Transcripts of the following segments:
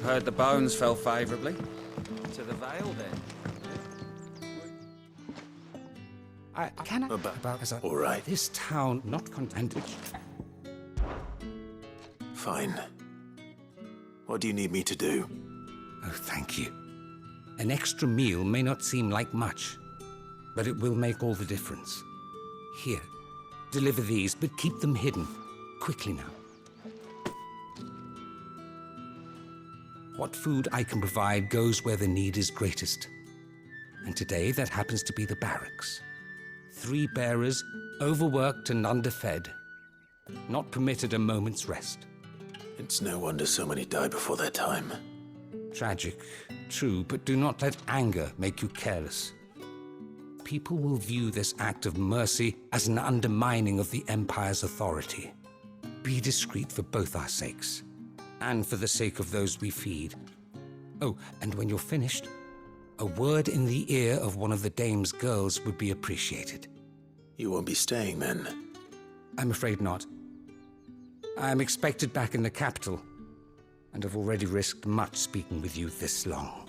Heard the bones fell favorably. To the Vale, then. I cannot about as all right. this town not contented. Fine. What do you need me to do? Oh, thank you. An extra meal may not seem like much, but it will make all the difference. Here, deliver these, but keep them hidden. Quickly now. What food I can provide goes where the need is greatest. And today, that happens to be the barracks. 3 bearers, overworked and underfed. Not permitted a moment's rest. It's no wonder so many die before their time. Tragic, true, but do not let anger make you careless. People will view this act of mercy as an undermining of the Empire's authority. Be discreet for both our sakes, and for the sake of those we feed. Oh, and when you're finished, a word in the ear of one of the dame's girls would be appreciated. You won't be staying then? I'm afraid not. I'm expected back in the capital, and have already risked much speaking with you this long.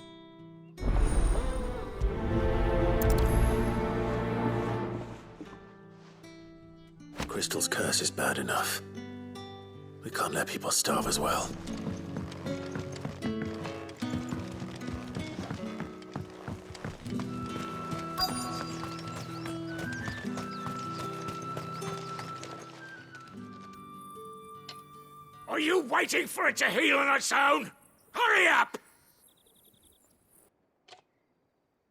Crystal's curse is bad enough. We can't let people starve as well. Are you waiting for it to heal on its own? Hurry up!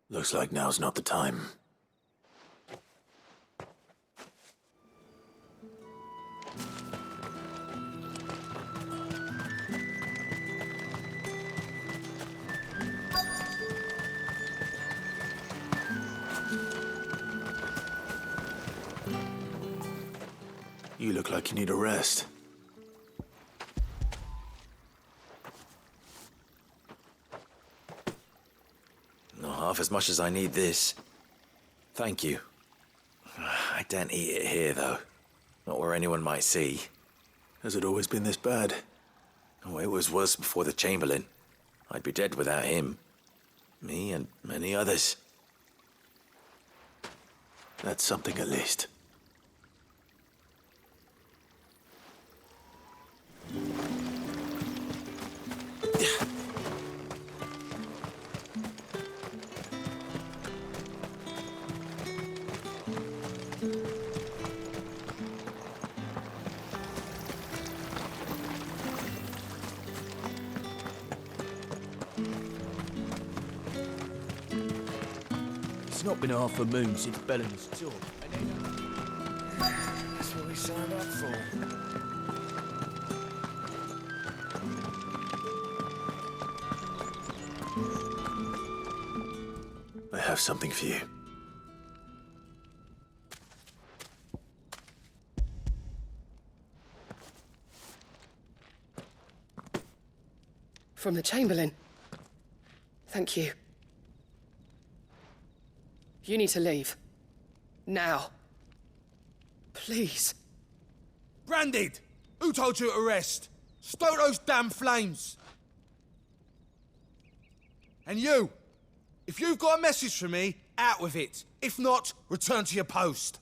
Looks like now's not the time. You look like you need a rest. Not half as much as I need this. Thank you. I daren't eat it here, though. Not where anyone might see. Has it always been this bad? Oh, it was worse before the Chamberlain. I'd be dead without him. Me and many others. That's something at least. It's not been half a moon since Bellen's talk. That's what we signed up for. I have something for you. From the Chamberlain. Thank you. You need to leave. Now. Please. Branded! Who told you to rest? Stoke those damn flames! And you! If you've got a message for me, out with it. If not, return to your post.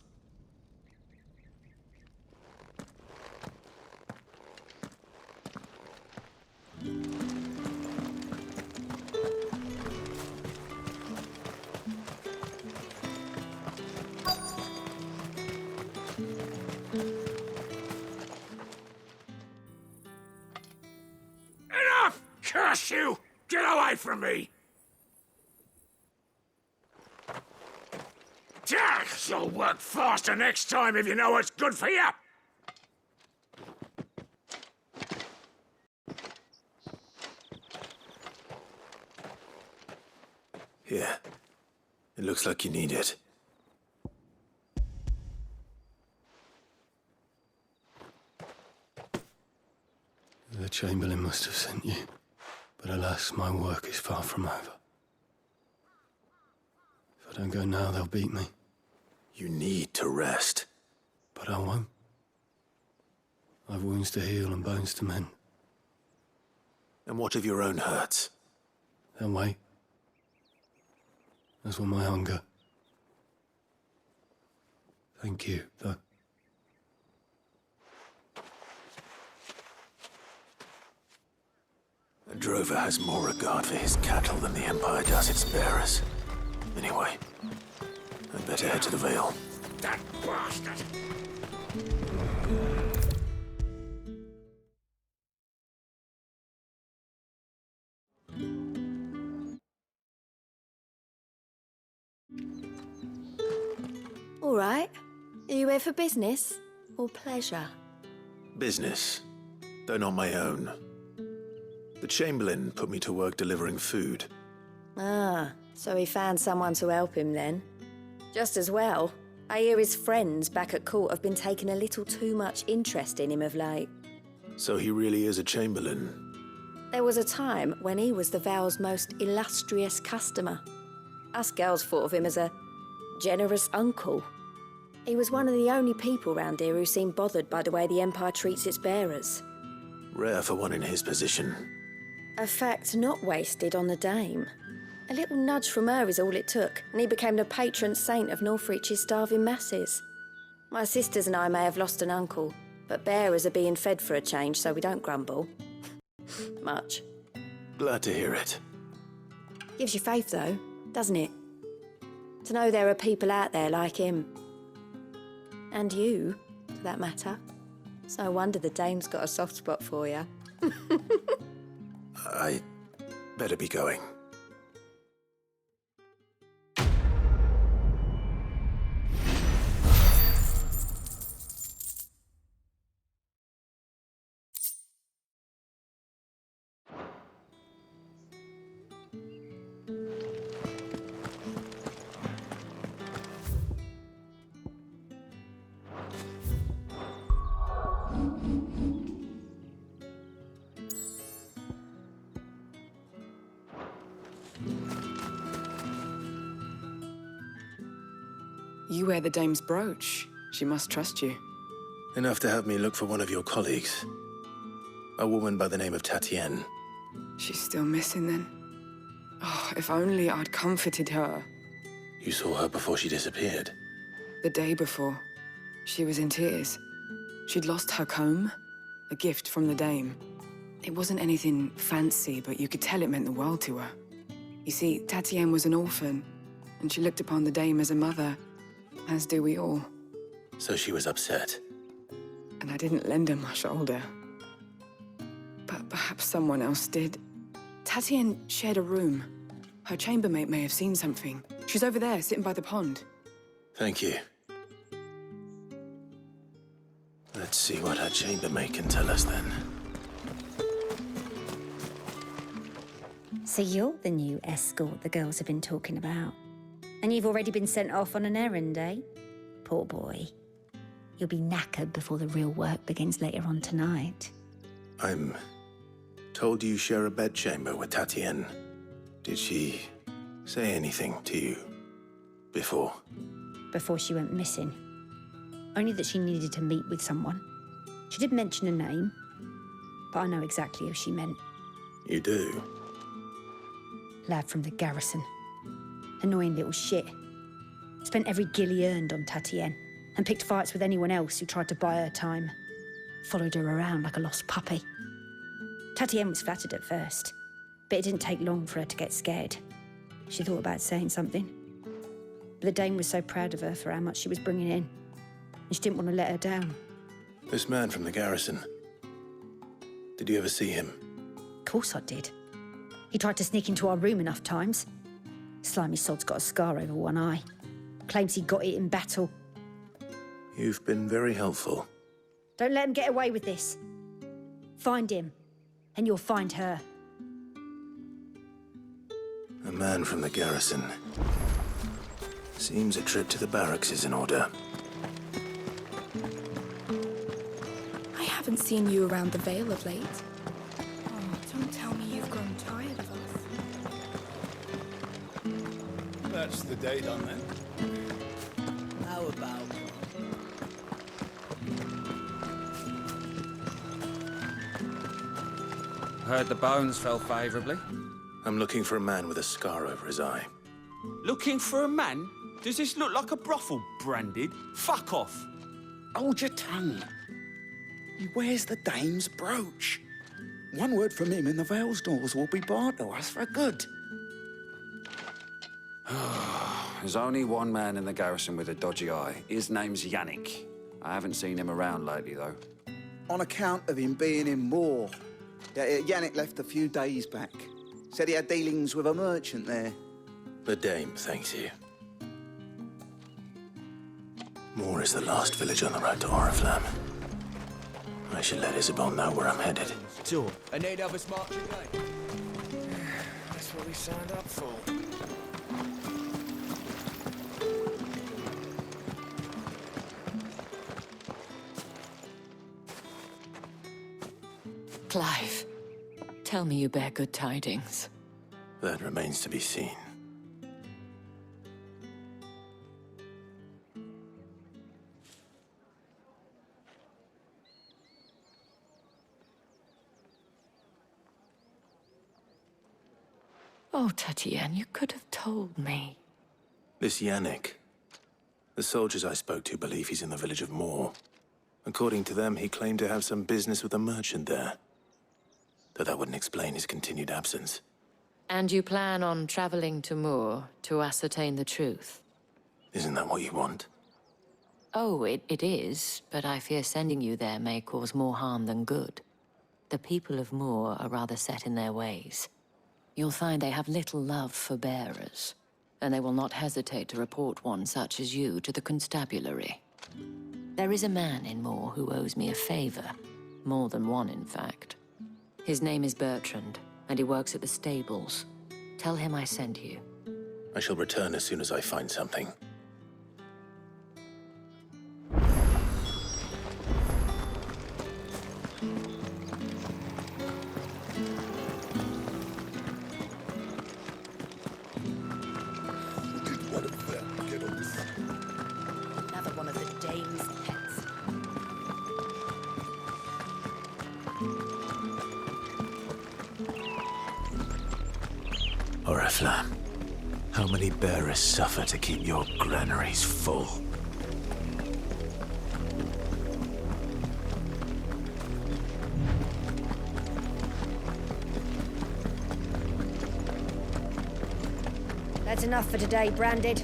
Enough! Curse you! Get away from me! You'll work faster next time if you know what's good for you! Here. It looks like you need it. The Chamberlain must have sent you. But alas, my work is far from over. If I don't go now, they'll beat me. You need to rest. But I won't. I've wounds to heal and bones to mend. And what of your own hurts? They'll wait. As will my hunger. Thank you, though. A drover has more regard for his cattle than the Empire does its bearers. Anyway, I'd better head to the Vale. That bastard! All right. Are you here for business or pleasure? Business, though not my own. The Chamberlain put me to work delivering food. Ah, so he found someone to help him then. Just as well. I hear his friends back at court have been taking a little too much interest in him of late. So he really is a Chamberlain. There was a time when he was the Vale's most illustrious customer. Us girls thought of him as a generous uncle. He was one of the only people round here who seemed bothered by the way the Empire treats its bearers. Rare for one in his position. A fact not wasted on the Dame. A little nudge from her is all it took, and he became the patron saint of Northreach's starving masses. My sisters and I may have lost an uncle, but bearers are being fed for a change, so we don't grumble. Much. Glad to hear it. Gives you faith, though, doesn't it? To know there are people out there like him. And you, for that matter. It's no wonder the Dame's got a soft spot for you. I better be going. You wear the Dame's brooch. She must trust you. Enough to have me look for one of your colleagues. A woman by the name of Tatienne. She's still missing then. Oh, if only I'd comforted her. You saw her before she disappeared. The day before, she was in tears. She'd lost her comb, a gift from the Dame. It wasn't anything fancy, but you could tell it meant the world to her. You see, Tatienne was an orphan, and she looked upon the Dame as a mother, as do we all. So she was upset. And I didn't lend her my shoulder. But perhaps someone else did. Tatienne shared a room. Her chambermaid may have seen something. She's over there, sitting by the pond. Thank you. Let's see what her chambermaid can tell us then. So you're the new escort the girls have been talking about. And you've already been sent off on an errand, eh? Poor boy. You'll be knackered before the real work begins later on tonight. I'm told you share a bedchamber with Tatienne. Did she say anything to you before? Before she went missing. Only that she needed to meet with someone. She did mention a name, but I know exactly who she meant. You do? Lad from the garrison. Annoying little shit. Spent every guil he earned on Tatienne and picked fights with anyone else who tried to buy her time. Followed her around like a lost puppy. Tatienne was flattered at first, but it didn't take long for her to get scared. She thought about saying something. But the Dame was so proud of her for how much she was bringing in, and she didn't want to let her down. This man from the garrison. Did you ever see him? Of course I did. He tried to sneak into our room enough times. Slimy sod's got a scar over one eye. Claims he got it in battle. You've been very helpful. Don't let him get away with this. Find him, and you'll find her. A man from the garrison. Seems a trip to the barracks is in order. I haven't seen you around the Vale of late. Oh, don't tell me you've grown tired of us. That's the day done then. How about... Heard the bones fell favourably. I'm looking for a man with a scar over his eye. Looking for a man? Does this look like a brothel, Branded? Fuck off. Hold your tongue. He wears the dame's brooch. One word from him and the Vale's doors will be barred to us for good. There's only one man in the garrison with a dodgy eye. His name's Yannick. I haven't seen him around lately, though. On account of him being in Moor. Yannick left a few days back. Said he had dealings with a merchant there. The dame thanks you. Moor is the last village on the road to Oriflamme. I should let Isabel know where I'm headed. Sure. And they'd have us marching late. That's what we signed up for. Clive, tell me you bear good tidings. That remains to be seen. Oh, Tatienne, you could have told me. This Yannick. The soldiers I spoke to believe he's in the village of Moor. According to them, he claimed to have some business with a merchant there. Though that wouldn't explain his continued absence. And you plan on traveling to Moor to ascertain the truth? Isn't that what you want? Oh, it is, but I fear sending you there may cause more harm than good. The people of Moor are rather set in their ways. You'll find they have little love for bearers, and they will not hesitate to report one such as you to the constabulary. There is a man in Moor who owes me a favor. More than one, in fact. His name is Bertrand, and he works at the stables. Tell him I sent you. I shall return as soon as I find something. Another one of the dame's pets. Oriflamme, how many bearers suffer to keep your granaries full? That's enough for today, Branded.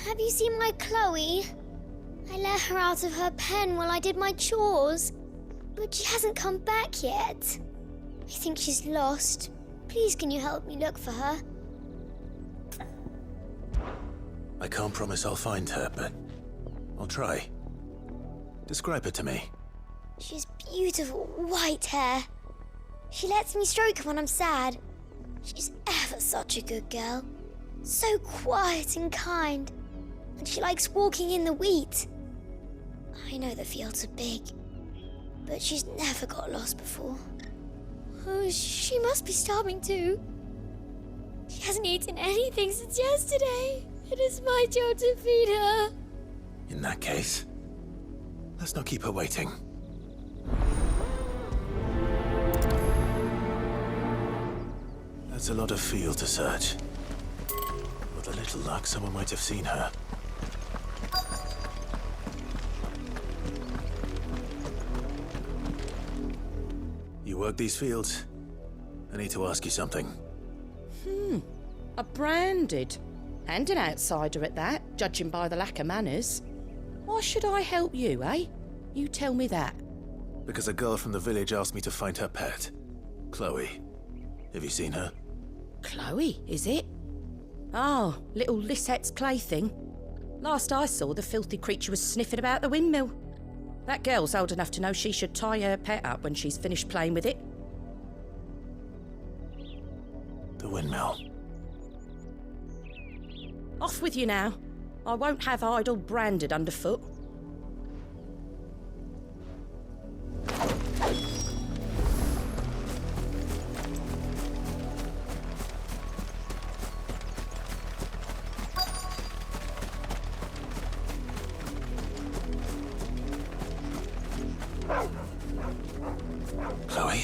Have you seen my Chloe? I let her out of her pen while I did my chores, but she hasn't come back yet. I think she's lost. Please, can you help me look for her? I can't promise I'll find her, but I'll try. Describe her to me. She has beautiful white hair. She lets me stroke her when I'm sad. She's ever such a good girl. So quiet and kind. And she likes walking in the wheat. I know the fields are big, but she's never got lost before. Oh, she must be starving too. She hasn't eaten anything since yesterday. It is my job to feed her. In that case, let's not keep her waiting. That's a lot of field to search. With a little luck, someone might have seen her. You work these fields? I need to ask you something. A Branded. And an outsider at that, judging by the lack of manners. Why should I help you, eh? You tell me that. Because a girl from the village asked me to find her pet, Chloe. Have you seen her? Chloe, is it? Oh, little Lisette's plaything. Last I saw, the filthy creature was sniffing about the windmill. That girl's old enough to know she should tie her pet up when she's finished playing with it. The windmill. Off with you now. I won't have idle branded underfoot. Chloe?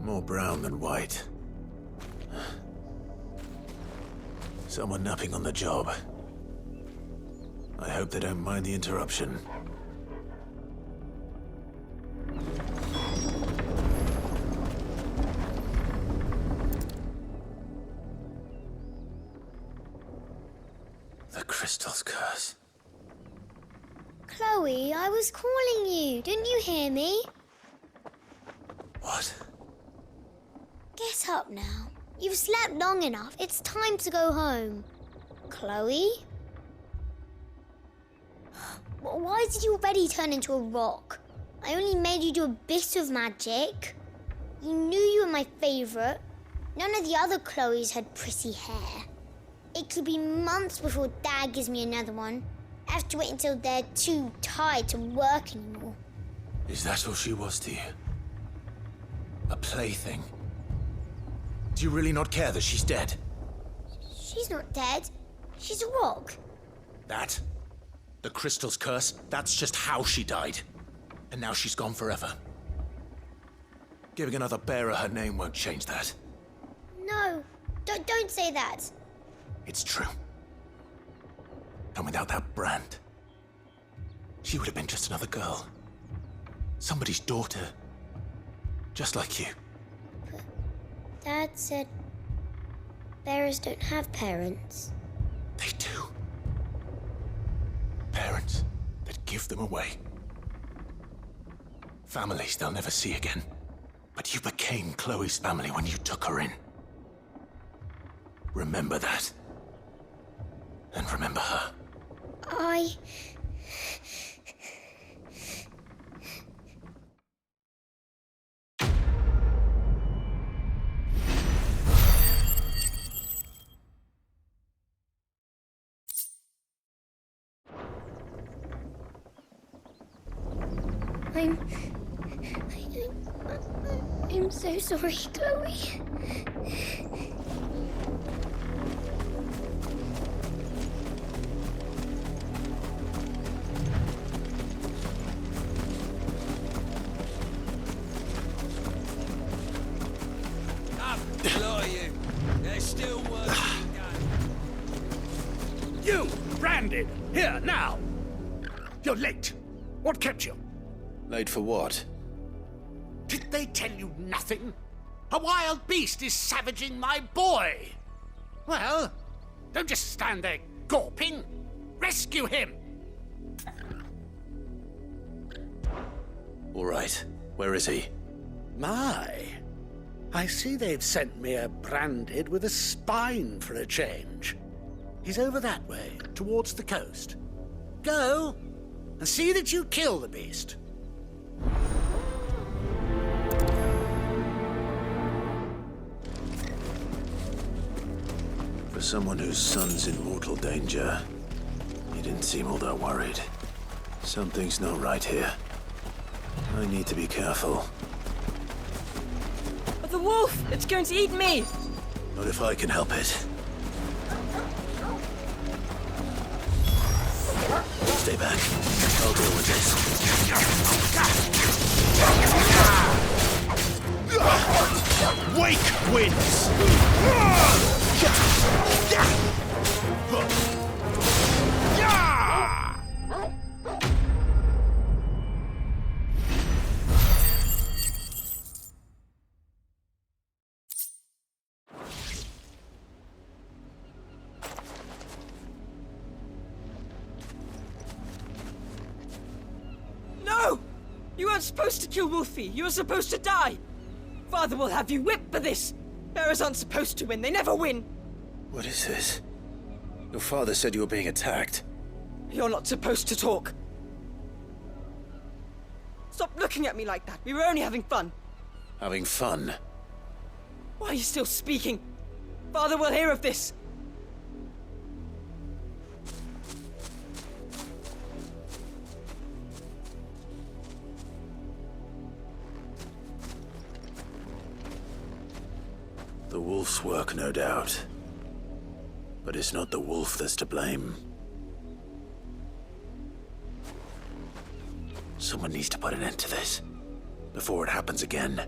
More brown than white. Someone napping on the job. I hope they don't mind the interruption. The crystal's curse. Chloe, I was calling you. Didn't you hear me? What? Get up now. You've slept long enough. It's time to go home. Chloe? Why did you already turn into a rock? I only made you do a bit of magic. You knew you were my favourite. None of the other Chloes had pretty hair. It could be months before Dad gives me another one. I have to wait until they're too tired to work anymore. Is that all she was to you? A plaything? Do you really not care that she's dead? She's not dead. She's a rock. That? The crystal's curse? That's just how she died. And now she's gone forever. Giving another bearer her name won't change that. No, don't say that. It's true. And without that brand, she would have been just another girl. Somebody's daughter. Just like you. But Dad said bearers don't have parents. They do. Parents that give them away. Families they'll never see again. But you became Chloe's family when you took her in. Remember that. And remember her. I'm so sorry, Chloe. Lie you. There's still work to be done. You, branded, here, now! You're late. What kept you? Late for what? Did they tell you nothing? A wild beast is savaging my boy! Well, don't just stand there gawping. Rescue him! All right. Where is he? My, I see they've sent me a branded with a spine for a change. He's over that way, towards the coast. Go, and see that you kill the beast. For someone whose son's in mortal danger, he didn't seem all that worried. Something's not right here. I need to be careful. The wolf! It's going to eat me! Not if I can help it. Stay back. I'll deal with this. Wake wins! No! You weren't supposed to kill Wolfie. You were supposed to die. Father will have you whipped for this. Bearers aren't supposed to win. They never win. What is this? Your father said you were being attacked. You're not supposed to talk. Stop looking at me like that. We were only having fun. Having fun? Why are you still speaking? Father will hear of this. The wolf's work, no doubt. But it's not the wolf that's to blame. Someone needs to put an end to this, before it happens again.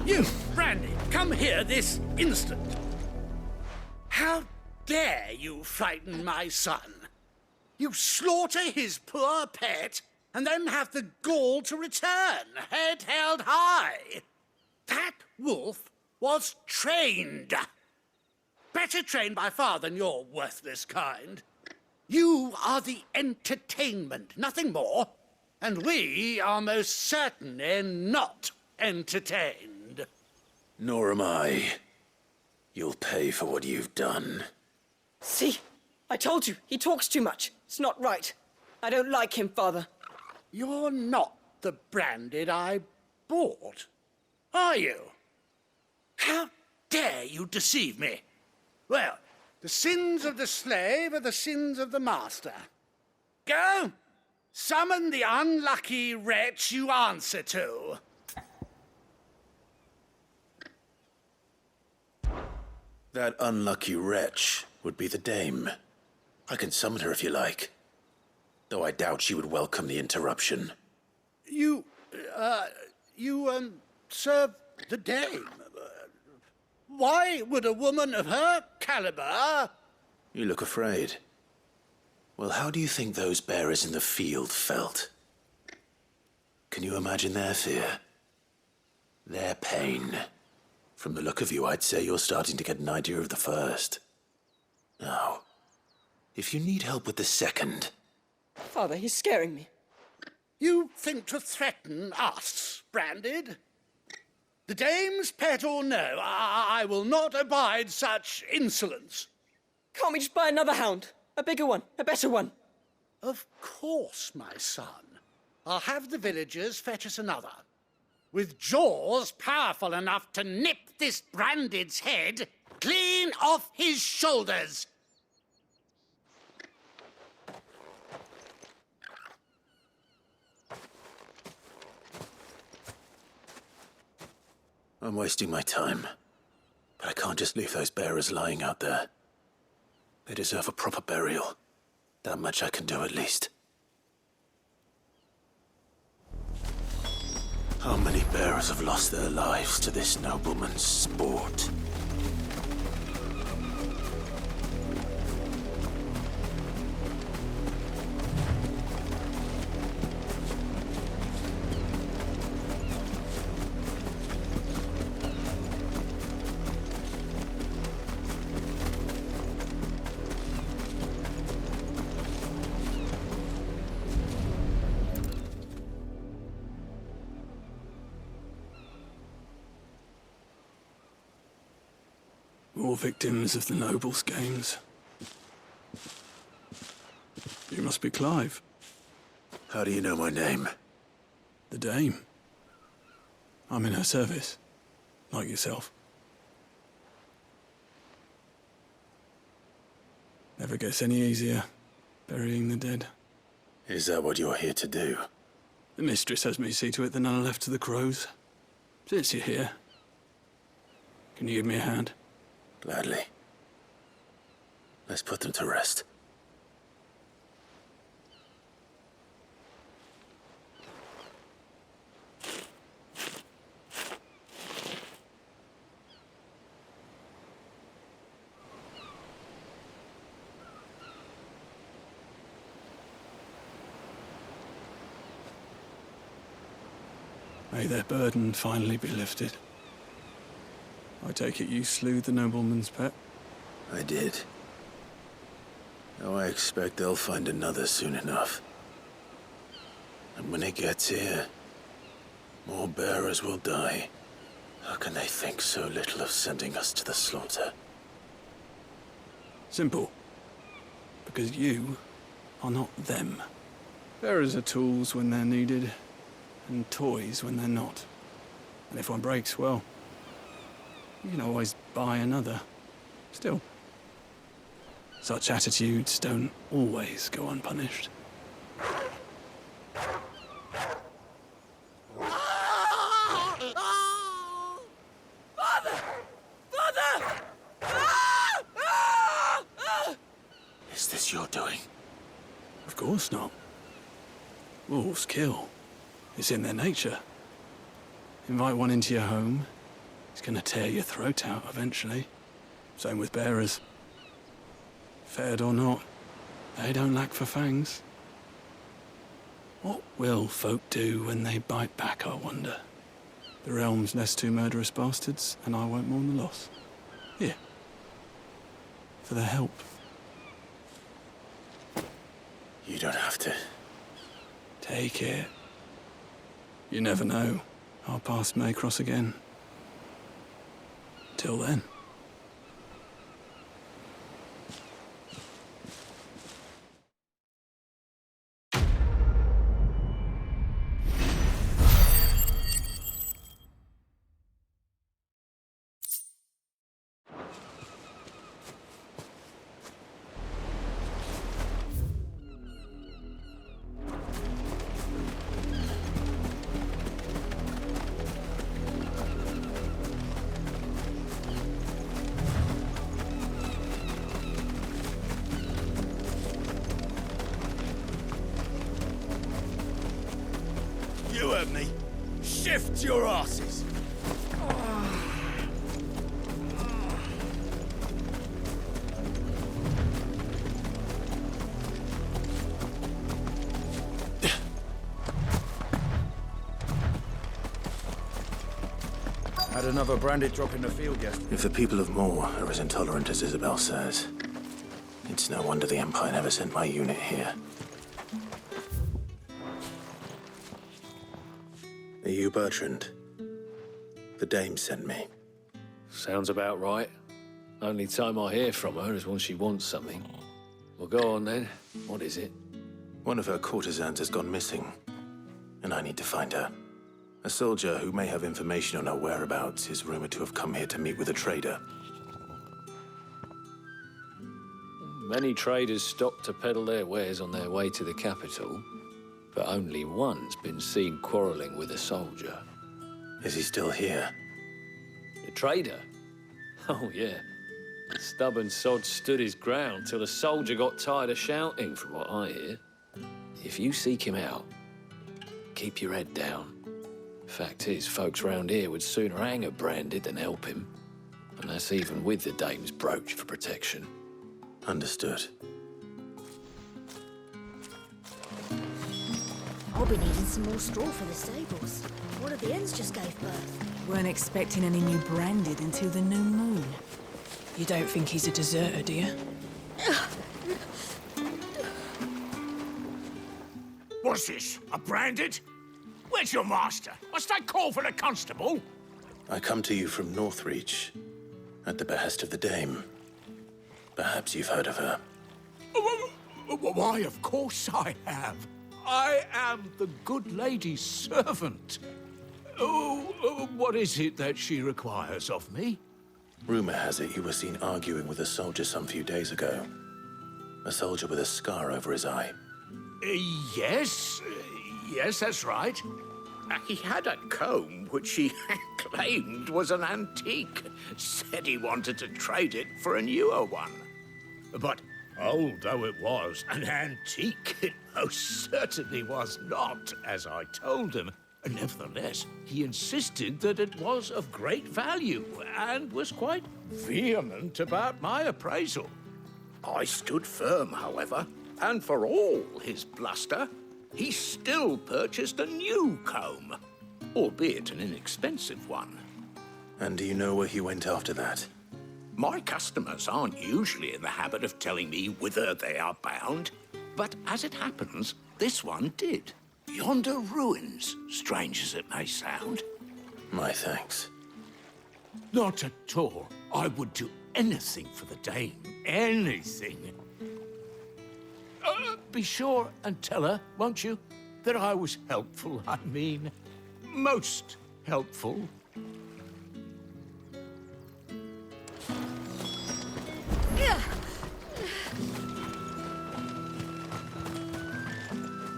You, Brandy, come here this instant. How dare you frighten my son? You slaughter his poor pet and then have the gall to return, head held high. That wolf was trained. Better trained by far than your worthless kind. You are the entertainment, nothing more. And we are most certainly not entertained. Nor am I. You'll pay for what you've done. See? I told you, he talks too much. It's not right. I don't like him, Father. You're not the Branded I bought, are you? How dare you deceive me? Well, the sins of the slave are the sins of the master. Go, summon the unlucky wretch you answer to. That unlucky wretch would be the dame. I can summon her if you like. Though I doubt she would welcome the interruption. You serve the dame. Why would a woman of her caliber... You look afraid. Well, how do you think those bearers in the field felt? Can you imagine their fear? Their pain? From the look of you, I'd say you're starting to get an idea of the first. Now, if you need help with the second... Father, he's scaring me. You think to threaten us, Branded? The dame's pet or no, I will not abide such insolence. Can't we just buy another hound? A bigger one, a better one. Of course, my son. I'll have the villagers fetch us another. With jaws powerful enough to nip this Branded's head clean off his shoulders. I'm wasting my time. But I can't just leave those bearers lying out there. They deserve a proper burial. That much I can do at least. How many bearers have lost their lives to this nobleman's sport? More victims of the nobles' games. You must be Clive. How do you know my name? The Dame. I'm in her service, like yourself. Never gets any easier, burying the dead. Is that what you're here to do? The mistress has me see to it that none are left to the crows. Since you're here, can you give me a hand? Gladly. Let's put them to rest. May their burden finally be lifted. I take it you slew the nobleman's pet? I did. Now I expect they'll find another soon enough. And when it gets here, more bearers will die. How can they think so little of sending us to the slaughter? Simple. Because you are not them. Bearers are tools when they're needed, and toys when they're not. And if one breaks, well, you can always buy another. Still, such attitudes don't always go unpunished. Is this your doing? Of course not. Wolves kill. It's in their nature. Invite one into your home, he's gonna tear your throat out eventually. Same with bearers. Fed or not, they don't lack for fangs. What will folk do when they bite back, I wonder? The realm's nest two murderous bastards, and I won't mourn the loss. Here. For their help. You don't have to. Take it. You never know. Our paths may cross again. Till then. You heard me. Shift your asses. Had another branded drop in the field yesterday. If the people of Moor are as intolerant as Isabel says, it's no wonder the Empire never sent my unit here. Are you Bertrand? The dame sent me. Sounds about right. Only time I hear from her is when she wants something. Well, go on then. What is it? One of her courtesans has gone missing, and I need to find her. A soldier who may have information on her whereabouts is rumored to have come here to meet with a trader. Many traders stop to peddle their wares on their way to the capital, but only one's been seen quarreling with a soldier. Is he still here? The trader? Oh, yeah. The stubborn sod stood his ground till the soldier got tired of shouting, from what I hear. If you seek him out, keep your head down. Fact is, folks round here would sooner hang a branded than help him. And that's even with the dame's brooch for protection. Understood. I'll be needing some more straw for the stables. One of the hens just gave birth. Weren't expecting any new branded until the new moon. You don't think he's a deserter, do you? What's this? A branded? Where's your master? Must I call for the constable? I come to you from Northreach, at the behest of the dame. Perhaps you've heard of her. Why, of course I have. I am the good lady's servant. Oh, what is it that she requires of me? Rumor has it you were seen arguing with a soldier some few days ago. A soldier with a scar over his eye. Yes, that's right. He had a comb which he claimed was an antique. Said he wanted to trade it for a newer one. But old though it was, an antique it most certainly was not, as I told him. Nevertheless, he insisted that it was of great value and was quite vehement about my appraisal. I stood firm, however, and for all his bluster, he still purchased a new comb, albeit an inexpensive one. And do you know where he went after that? My customers aren't usually in the habit of telling me whither they are bound, but as it happens, this one did. Yonder ruins, strange as it may sound. My thanks. Not at all. I would do anything for the Dame. Anything. Be sure and tell her, won't you, that I was helpful. I mean, most helpful.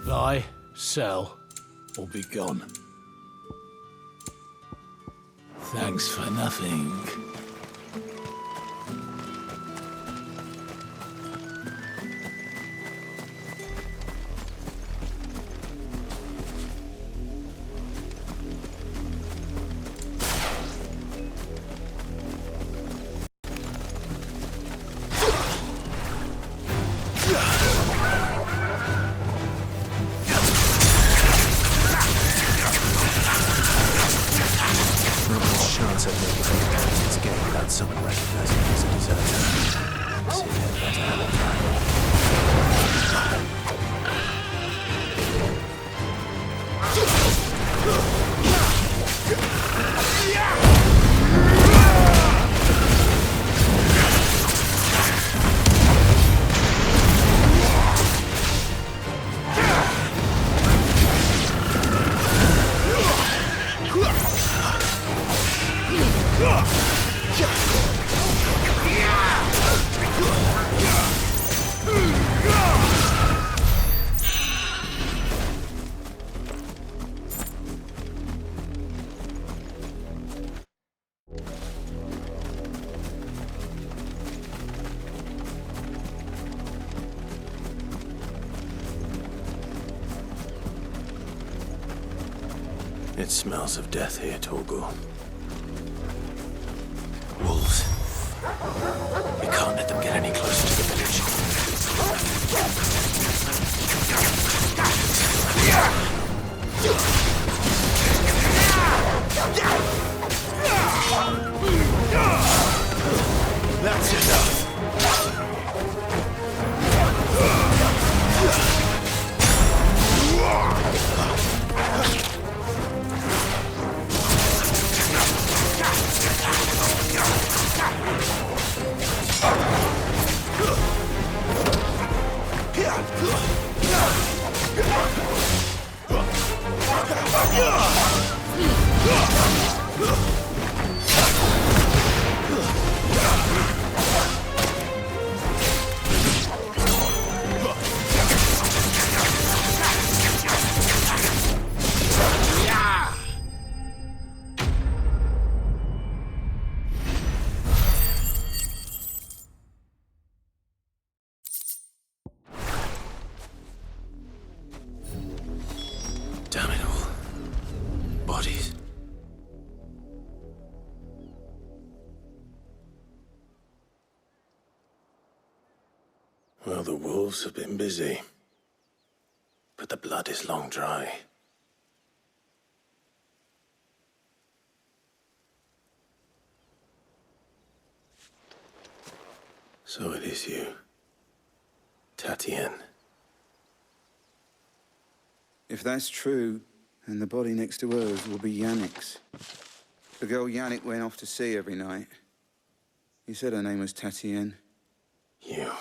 Buy, sell, or be gone. Thanks for nothing. Chance of making the intelligence game without someone recognizing me as a deserter. See, I'd better have a plan. It smells of death here, Torgal. Wolves. We can't let them get any closer to the village. That's enough. Damn it all. Bodies. Well, the wolves have been busy. But the blood is long dry. So it is you, Tatienne. If that's true, then the body next to hers will be Yannick's. The girl Yannick went off to sea every night. He said her name was Tatienne. You?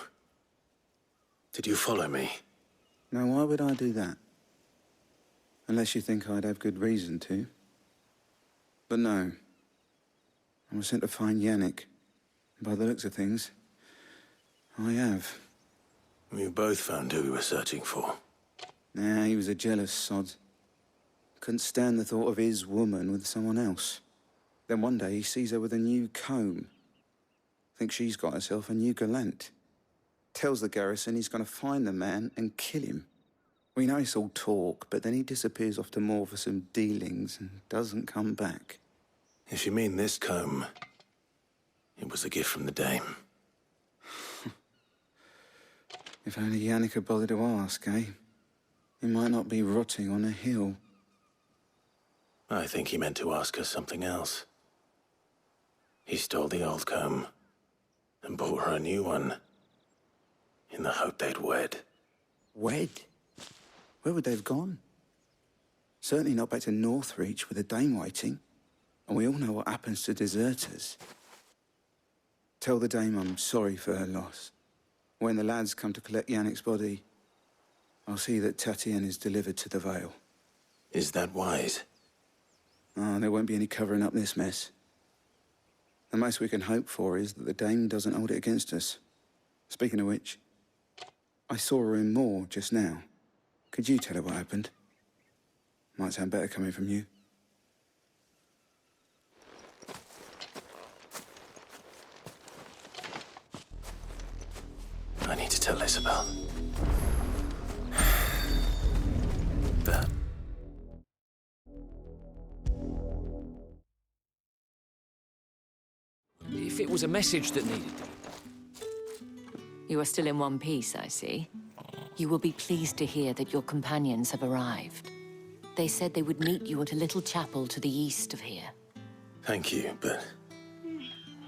Did you follow me? Now, why would I do that? Unless you think I'd have good reason to. But no. I was sent to find Yannick. By the looks of things, I have. We both found who we were searching for. Nah, he was a jealous sod. Couldn't stand the thought of his woman with someone else. Then one day he sees her with a new comb. Thinks she's got herself a new gallant. Tells the garrison he's going to find the man and kill him. We know it's all talk, but then he disappears off to Moor for some dealings and doesn't come back. If you mean this comb, it was a gift from the Dame. If only Yannick had bothered to ask, eh? He might not be rotting on a hill. I think he meant to ask her something else. He stole the old comb and bought her a new one in the hope they'd wed. Wed? Where would they have gone? Certainly not back to Northreach with a dame waiting. And we all know what happens to deserters. Tell the dame I'm sorry for her loss. When the lads come to collect Yannick's body, I'll see that Tatienne is delivered to the Vale. Is that wise? Oh, there won't be any covering up this mess. The most we can hope for is that the dame doesn't hold it against us. Speaking of which, I saw her in Moor just now. Could you tell her what happened? Might sound better coming from you. I need to tell Isabel. But... If it was a message that needed... You are still in one piece, I see. You will be pleased to hear that your companions have arrived. They said they would meet you at a little chapel to the east of here. Thank you, but...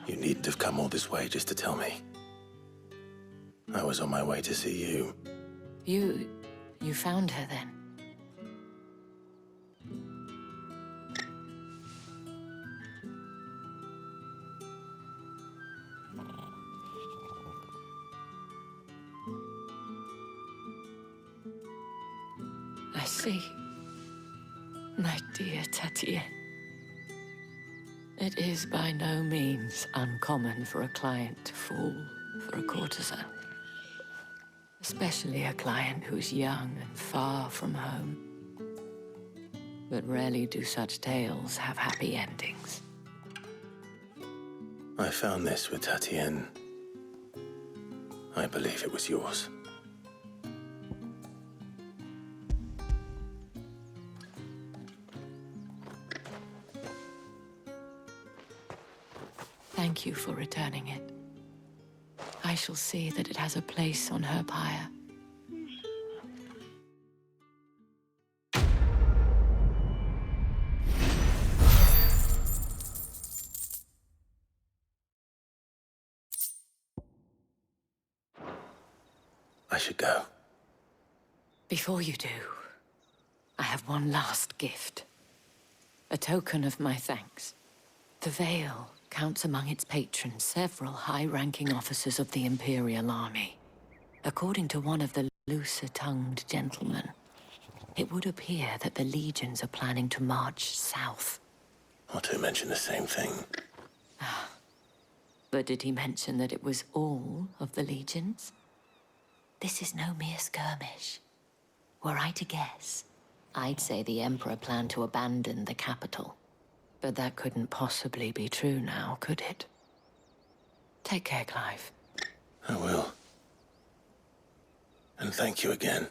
you needn't have come all this way just to tell me. I was on my way to see you. You found her then? I see. My dear Tatienne. It is by no means uncommon for a client to fall for a courtesan. Especially a client who's young and far from home. But rarely do such tales have happy endings. I found this with Tatienne. I believe it was yours. Thank you for returning it. I shall see that it has a place on her pyre. I should go. Before you do, I have one last gift. A token of my thanks. The Vale counts among its patrons several high-ranking officers of the Imperial Army. According to one of the looser-tongued gentlemen, it would appear that the legions are planning to march south. Otto mentioned the same thing. But did he mention that it was all of the legions? This is no mere skirmish. Were I to guess, I'd say the Emperor planned to abandon the capital. But that couldn't possibly be true now, could it? Take care, Clive. I will. And thank you again.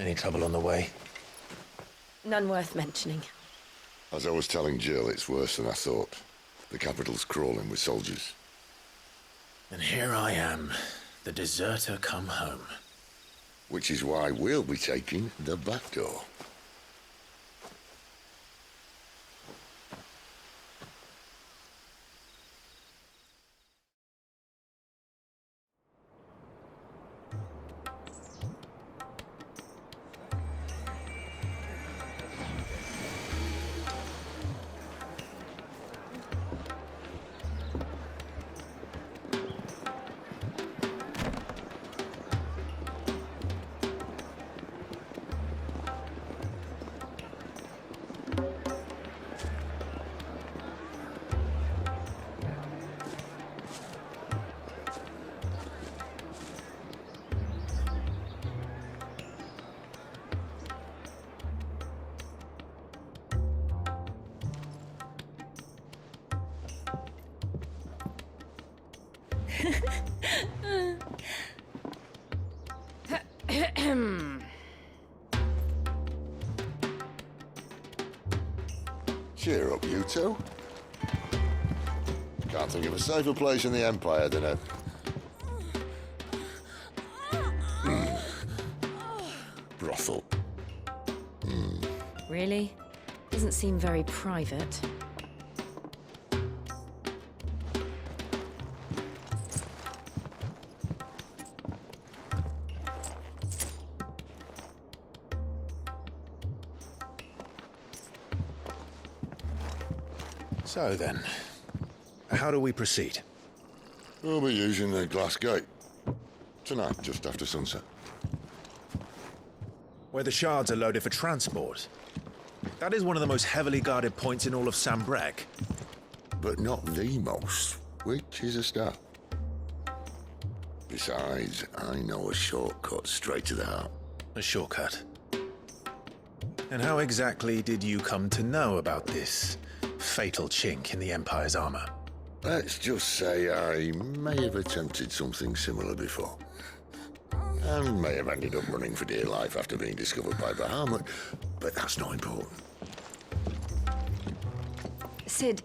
Any trouble on the way? None worth mentioning. As I was telling Jill, it's worse than I thought. The capital's crawling with soldiers. And here I am, the deserter come home. Which is why we'll be taking the back door. Cheer up, you two. Can't think of a safer place in the Empire than a... brothel. Really? Doesn't seem very private. So then, how do we proceed? We'll be using the glass gate. Tonight, just after sunset. Where the shards are loaded for transport. That is one of the most heavily guarded points in all of Sambrec. But not the most, which is a start. Besides, I know a shortcut straight to the heart. A shortcut? And how exactly did you come to know about this fatal chink in the Empire's armor? Let's just say I may have attempted something similar before. And may have ended up running for dear life after being discovered by Bahamut, but that's not important. Sid,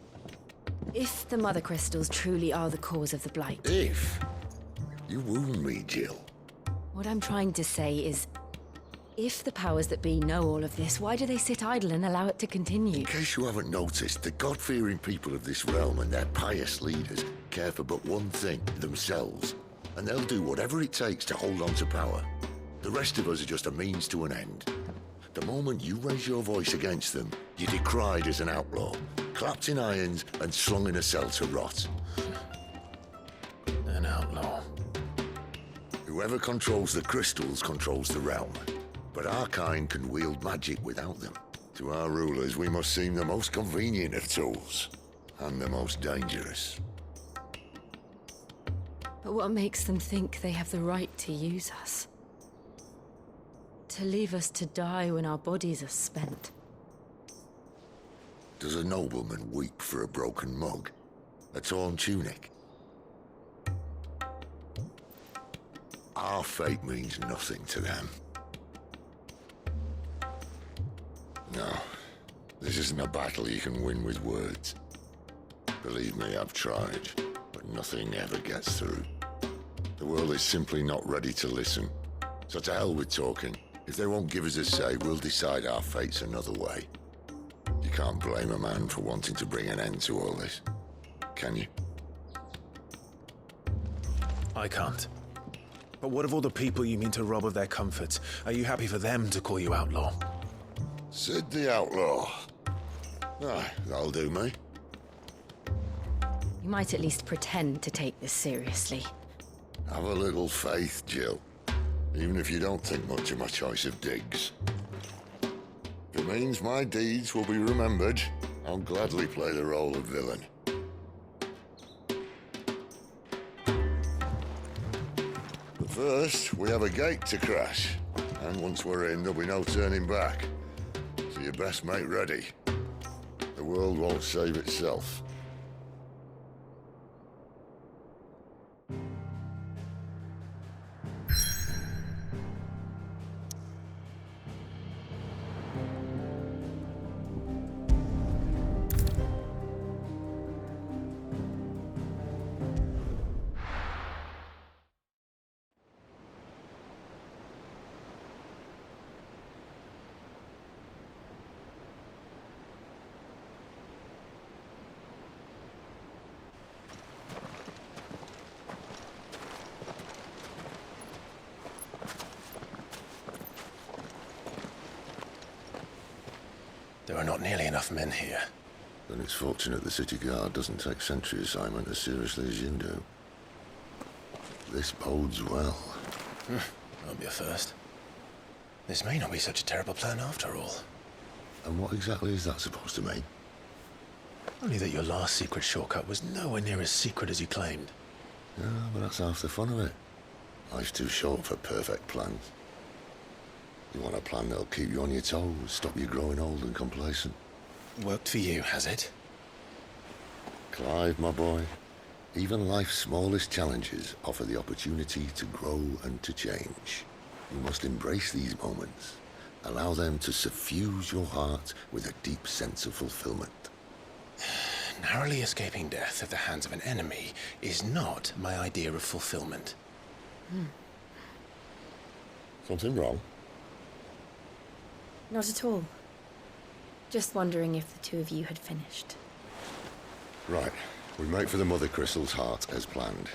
if the Mother Crystals truly are the cause of the Blight... If? You wound me, Jill. What I'm trying to say is, if the powers that be know all of this, why do they sit idle and allow it to continue? In case you haven't noticed, the God-fearing people of this realm and their pious leaders care for but one thing, themselves. And they'll do whatever it takes to hold on to power. The rest of us are just a means to an end. The moment you raise your voice against them, you're decried as an outlaw, clapped in irons and slung in a cell to rot. An outlaw. Whoever controls the crystals controls the realm. But our kind can wield magic without them. To our rulers, we must seem the most convenient of tools, and the most dangerous. But what makes them think they have the right to use us? To leave us to die when our bodies are spent? Does a nobleman weep for a broken mug? A torn tunic? Our fate means nothing to them. No, this isn't a battle you can win with words. Believe me, I've tried, but nothing ever gets through. The world is simply not ready to listen. So to hell with talking. If they won't give us a say, we'll decide our fates another way. You can't blame a man for wanting to bring an end to all this, can you? I can't. But what of all the people you mean to rob of their comforts? Are you happy for them to call you outlaw? Sid the Outlaw. Aye, that'll do me. You might at least pretend to take this seriously. Have a little faith, Jill. Even if you don't think much of my choice of digs. If it means my deeds will be remembered, I'll gladly play the role of villain. But first, we have a gate to crash. And once we're in, there'll be no turning back. So you best make ready. The world won't save itself. There are not nearly enough men here. Then it's fortunate the city guard doesn't take sentry assignment as seriously as you do. This bodes well. Won't be a first. This may not be such a terrible plan after all. And what exactly is that supposed to mean? Only that your last secret shortcut was nowhere near as secret as you claimed. Yeah, but that's half the fun of it. Life's too short for perfect plans. You want a plan that'll keep you on your toes, stop you growing old and complacent. Worked for you, has it? Clive, my boy, even life's smallest challenges offer the opportunity to grow and to change. You must embrace these moments. Allow them to suffuse your heart with a deep sense of fulfillment. Narrowly escaping death at the hands of an enemy is not my idea of fulfillment. Something wrong? Not at all. Just wondering if the two of you had finished. Right. We make for the Mother Crystal's heart as planned.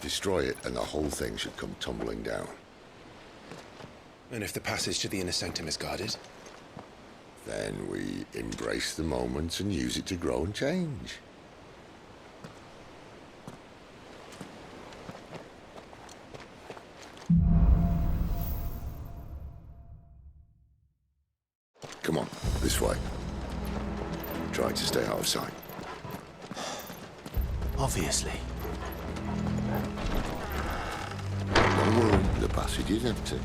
Destroy it and the whole thing should come tumbling down. And if the passage to the inner sanctum is guarded? Then we embrace the moment and use it to grow and change. Come on, this way. Try to stay out of sight. Obviously. No room, the passage is empty.